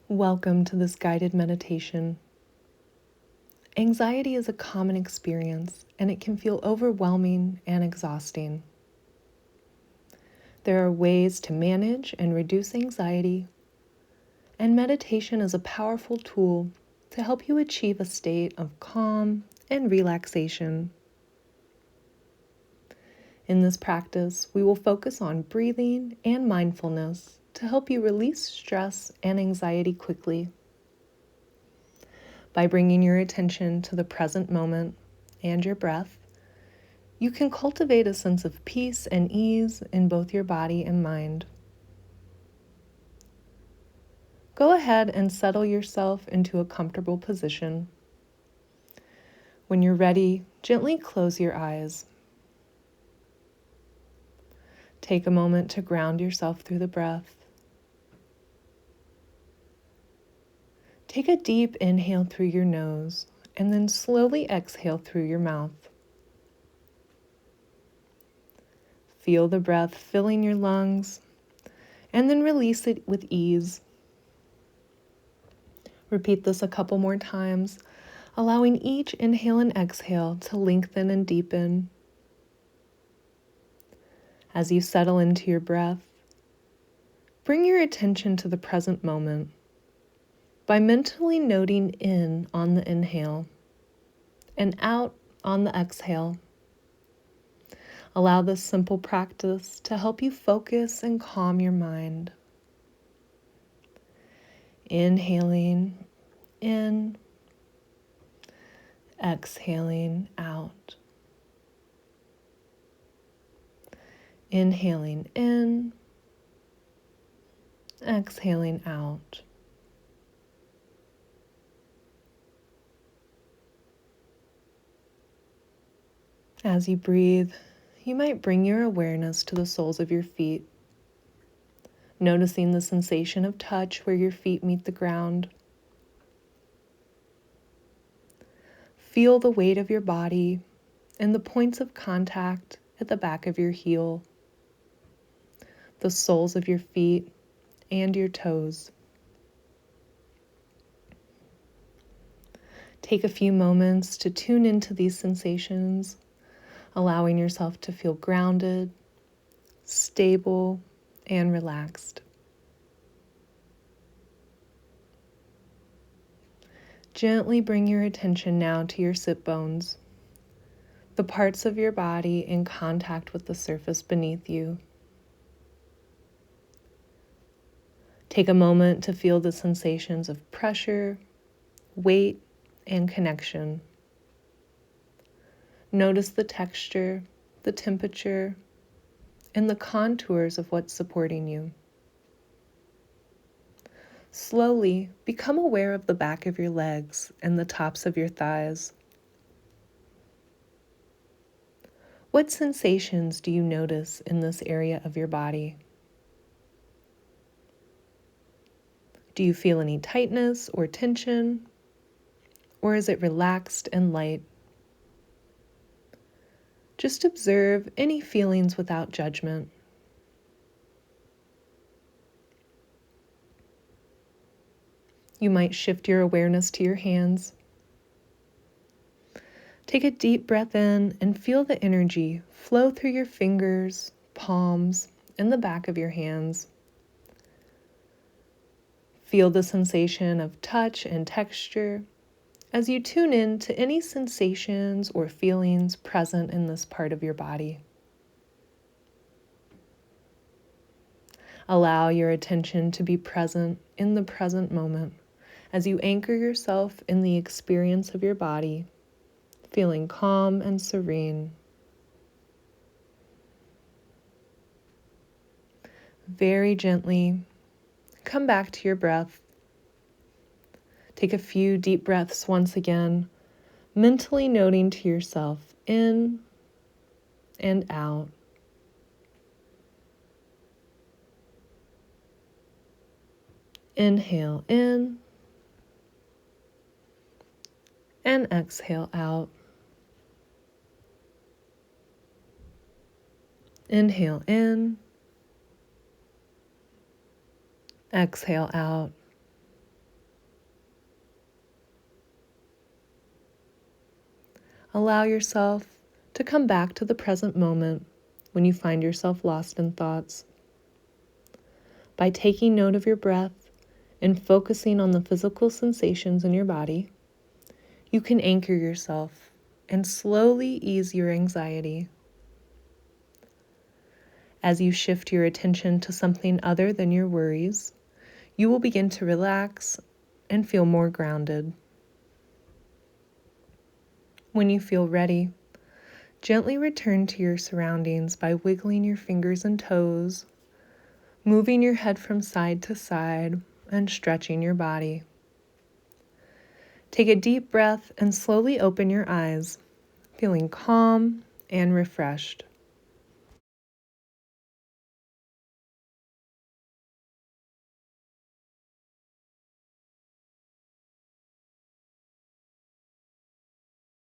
Welcome to this guided meditation. Anxiety is a common experience, and it can feel overwhelming and exhausting. There are ways to manage and reduce anxiety, and meditation is a powerful tool to help you achieve a state of calm and relaxation. In this practice, we will focus on breathing and mindfulness to help you release stress and anxiety quickly. By bringing your attention to the present moment and your breath, you can cultivate a sense of peace and ease in both your body and mind. Go ahead and settle yourself into a comfortable position. When you're ready, gently close your eyes. Take a moment to ground yourself through the breath. Take a deep inhale through your nose and then slowly exhale through your mouth. Feel the breath filling your lungs and then release it with ease. Repeat this a couple more times, allowing each inhale and exhale to lengthen and deepen. As you settle into your breath, bring your attention to the present moment by mentally noting in on the inhale and out on the exhale. Allow this simple practice to help you focus and calm your mind. Inhaling in, exhaling out. Inhaling in, exhaling out. As you breathe, you might bring your awareness to the soles of your feet, noticing the sensation of touch where your feet meet the ground. Feel the weight of your body and the points of contact at the back of your heel, the soles of your feet, and your toes. Take a few moments to tune into these sensations, allowing yourself to feel grounded, stable, and relaxed. Gently bring your attention now to your sit bones, the parts of your body in contact with the surface beneath you. Take a moment to feel the sensations of pressure, weight, and connection. Notice the texture, the temperature, and the contours of what's supporting you. Slowly become aware of the back of your legs and the tops of your thighs. What sensations do you notice in this area of your body? Do you feel any tightness or tension? Or is it relaxed and light? Just observe any feelings without judgment. You might shift your awareness to your hands. Take a deep breath in and feel the energy flow through your fingers, palms, and the back of your hands. Feel the sensation of touch and texture as you tune in to any sensations or feelings present in this part of your body. Allow your attention to be present in the present moment as you anchor yourself in the experience of your body, feeling calm and serene. Very gently, come back to your breath. Take a few deep breaths once again, mentally noting to yourself in and out. Inhale in and exhale out. Inhale in, exhale out. Allow yourself to come back to the present moment when you find yourself lost in thoughts. By taking note of your breath and focusing on the physical sensations in your body, you can anchor yourself and slowly ease your anxiety. As you shift your attention to something other than your worries, you will begin to relax and feel more grounded. When you feel ready, gently return to your surroundings by wiggling your fingers and toes, moving your head from side to side, and stretching your body. Take a deep breath and slowly open your eyes, feeling calm and refreshed.